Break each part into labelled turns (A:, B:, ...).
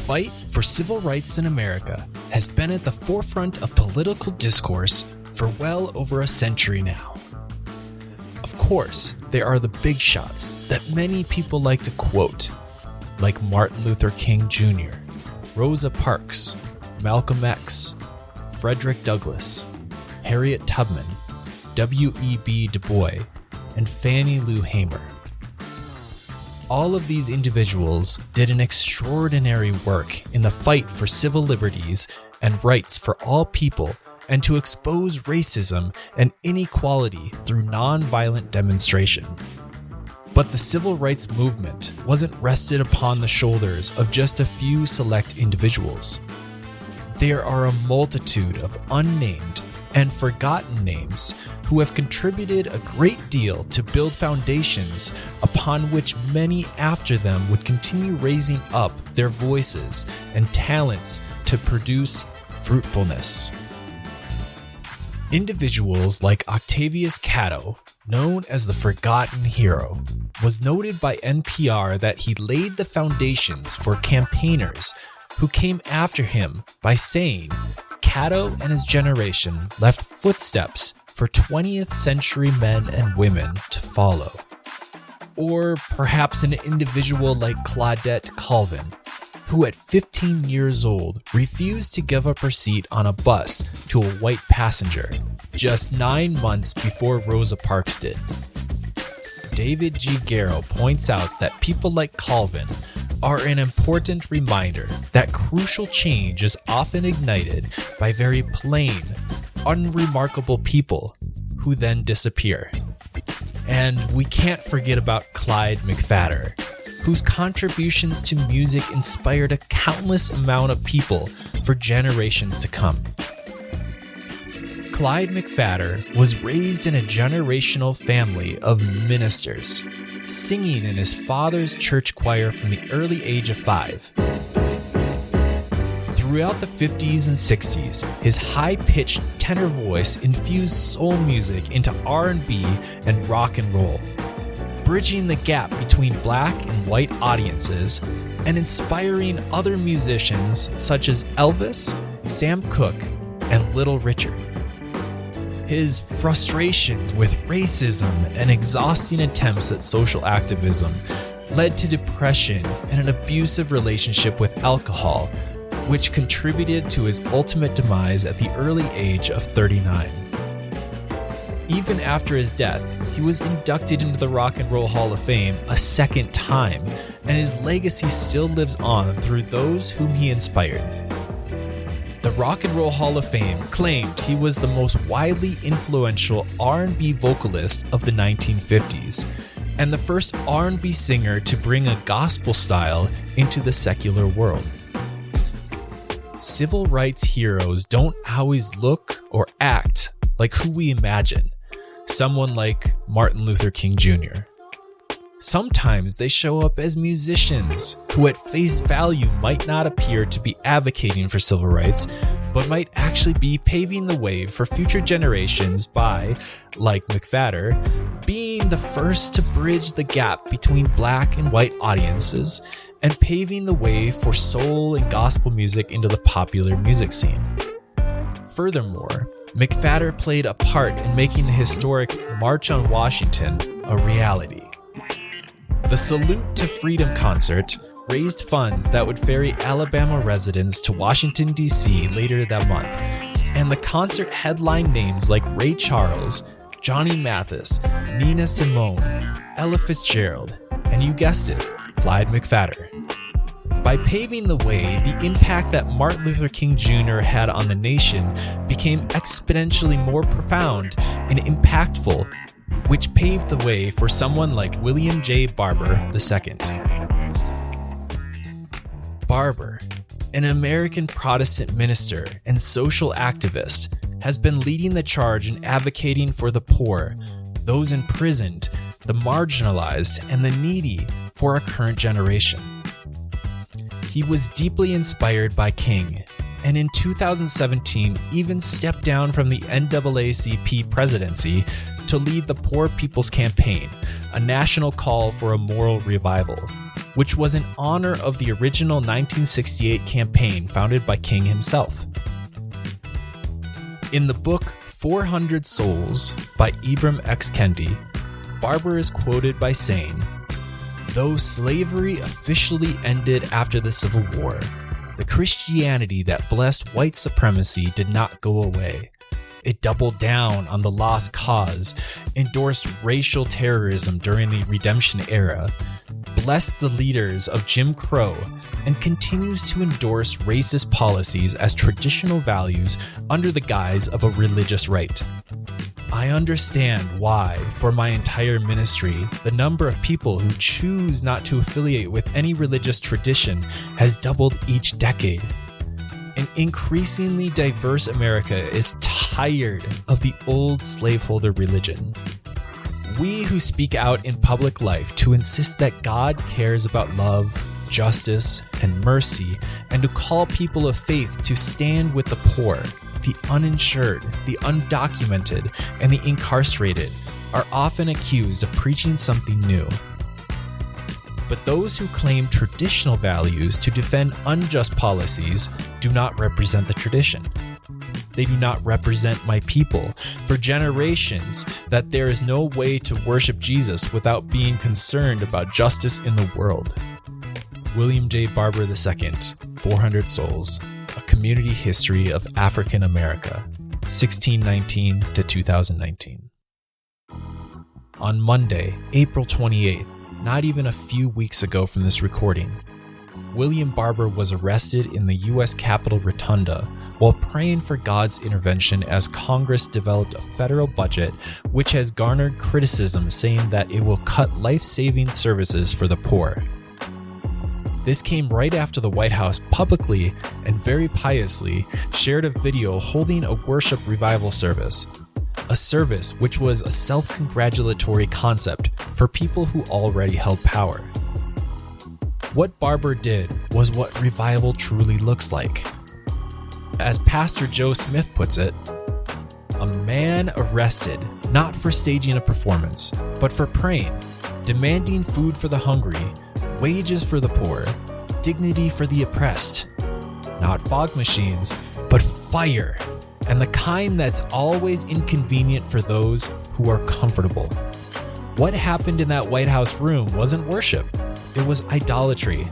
A: fight for civil rights in America has been at the forefront of political discourse for well over a century now. Of course, there are the big shots that many people like to quote, like Martin Luther King Jr., Rosa Parks, Malcolm X, Frederick Douglass, Harriet Tubman, W.E.B. Du Bois, and Fannie Lou Hamer. All of these individuals did an extraordinary work in the fight for civil liberties and rights for all people and to expose racism and inequality through nonviolent demonstration. But the civil rights movement wasn't rested upon the shoulders of just a few select individuals. There are a multitude of unnamed and forgotten names who have contributed a great deal to build foundations upon which many after them would continue raising up their voices and talents to produce fruitfulness. Individuals like Octavius Catto, known as the Forgotten Hero, was noted by NPR that he laid the foundations for campaigners who came after him by saying Catto and his generation left footsteps for 20th century men and women to follow. Or perhaps an individual like Claudette Colvin, who at 15 years old refused to give up her seat on a bus to a white passenger, just 9 months before Rosa Parks did. David G. Garrow points out that people like Colvin are an important reminder that crucial change is often ignited by very plain, unremarkable people who then disappear. And we can't forget about Clyde McPhatter, whose contributions to music inspired a countless amount of people for generations to come. Clyde McPhatter was raised in a generational family of ministers, singing in his father's church choir from the early age of 5. Throughout the 50s and 60s, his high-pitched tenor voice infused soul music into R&B and rock and roll, bridging the gap between black and white audiences and inspiring other musicians such as Elvis, Sam Cooke, and Little Richard. His frustrations with racism and exhausting attempts at social activism led to depression and an abusive relationship with alcohol, which contributed to his ultimate demise at the early age of 39. Even after his death, he was inducted into the Rock and Roll Hall of Fame a second time, and his legacy still lives on through those whom he inspired. The Rock and Roll Hall of Fame claimed he was the most widely influential R&B vocalist of the 1950s, and the first R&B singer to bring a gospel style into the secular world. Civil rights heroes don't always look or act like who we imagine, someone like Martin Luther King Jr. Sometimes they show up as musicians who at face value might not appear to be advocating for civil rights, but might actually be paving the way for future generations by, like McPhatter, being the first to bridge the gap between black and white audiences and paving the way for soul and gospel music into the popular music scene. Furthermore, McPhatter played a part in making the historic March on Washington a reality. The Salute to Freedom concert raised funds that would ferry Alabama residents to Washington, D.C. later that month, and the concert headlined names like Ray Charles, Johnny Mathis, Nina Simone, Ella Fitzgerald, and you guessed it, Clyde McPhatter. By paving the way, the impact that Martin Luther King Jr. had on the nation became exponentially more profound and impactful, which paved the way for someone like William J. Barber II. Barber, an American Protestant minister and social activist, has been leading the charge in advocating for the poor, those imprisoned, the marginalized, and the needy for our current generation. He was deeply inspired by King, and in 2017 even stepped down from the NAACP presidency to lead the Poor People's Campaign, a national call for a moral revival, which was in honor of the original 1968 campaign founded by King himself. In the book 400 Souls by Ibram X. Kendi, Barber is quoted by saying, "Though slavery officially ended after the Civil War, the Christianity that blessed white supremacy did not go away. It doubled down on the lost cause, endorsed racial terrorism during the Redemption era, blessed the leaders of Jim Crow, and continues to endorse racist policies as traditional values under the guise of a religious rite. I understand why, for my entire ministry, the number of people who choose not to affiliate with any religious tradition has doubled each decade. An increasingly diverse America is tired of the old slaveholder religion. We who speak out in public life to insist that God cares about love, justice, and mercy, and to call people of faith to stand with the poor, the uninsured, the undocumented, and the incarcerated, are often accused of preaching something new. But those who claim traditional values to defend unjust policies do not represent the tradition. They do not represent my people for generations that there is no way to worship Jesus without being concerned about justice in the world." William J. Barber II, 400 Souls, A Community History of African America, 1619 to 2019. On Monday, April 28th, not even a few weeks ago from this recording, William Barber was arrested in the U.S. Capitol Rotunda while praying for God's intervention as Congress developed a federal budget which has garnered criticism saying that it will cut life-saving services for the poor. This came right after the White House publicly and very piously shared a video holding a worship revival service, a service which was a self-congratulatory concept for people who already held power. What Barber did was what revival truly looks like. As Pastor Joe Smith puts it, a man arrested not for staging a performance, but for praying, demanding food for the hungry, wages for the poor, dignity for the oppressed. Not fog machines, but fire, and the kind that's always inconvenient for those who are comfortable. What happened in that White House room wasn't worship. It was idolatry.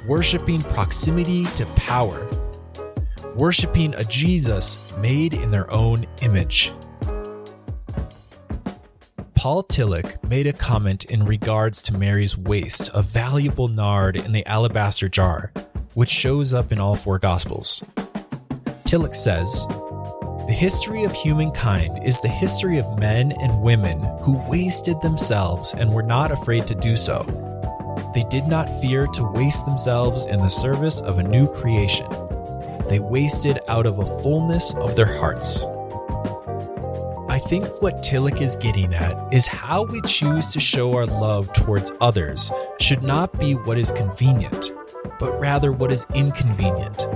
A: Worshipping proximity to power. Worshipping a Jesus made in their own image. Paul Tillich made a comment in regards to Mary's waist of valuable nard in the alabaster jar, which shows up in all four Gospels. Tillich says, "The history of humankind is the history of men and women who wasted themselves and were not afraid to do so. They did not fear to waste themselves in the service of a new creation. They wasted out of a fullness of their hearts." I think what Tillich is getting at is how we choose to show our love towards others should not be what is convenient, but rather what is inconvenient.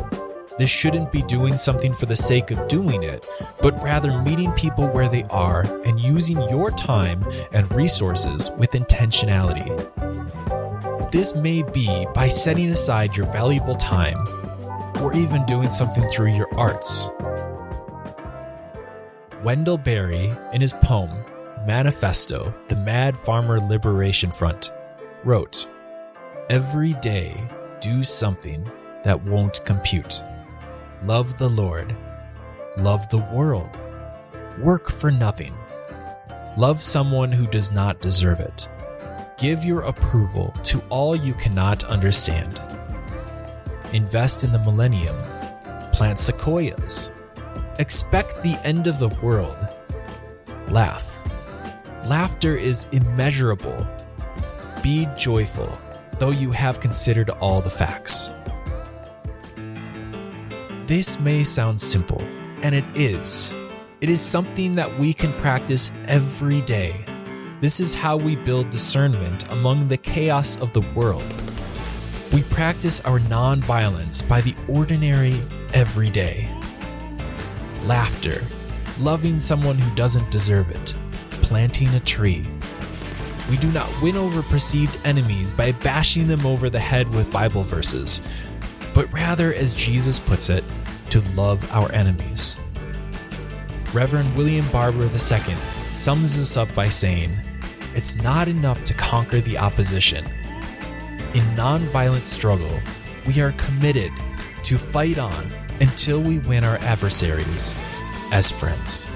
A: This shouldn't be doing something for the sake of doing it, but rather meeting people where they are and using your time and resources with intentionality. This may be by setting aside your valuable time, or even doing something through your arts. Wendell Berry, in his poem, Manifesto, The Mad Farmer Liberation Front, wrote, "Every day do something that won't compute. Love the Lord. Love the world. Work for nothing. Love someone who does not deserve it. Give your approval to all you cannot understand. Invest in the millennium. Plant sequoias. Expect the end of the world. Laugh. Laughter is immeasurable. Be joyful, though you have considered all the facts." This may sound simple, and it is. It is something that we can practice every day. This is how we build discernment among the chaos of the world. We practice our non-violence by the ordinary everyday. Laughter, loving someone who doesn't deserve it, planting a tree. We do not win over perceived enemies by bashing them over the head with Bible verses, but rather, as Jesus puts it, to love our enemies. Reverend William Barber II sums this up by saying, "It's not enough to conquer the opposition. In nonviolent struggle, we are committed to fight on until we win our adversaries as friends."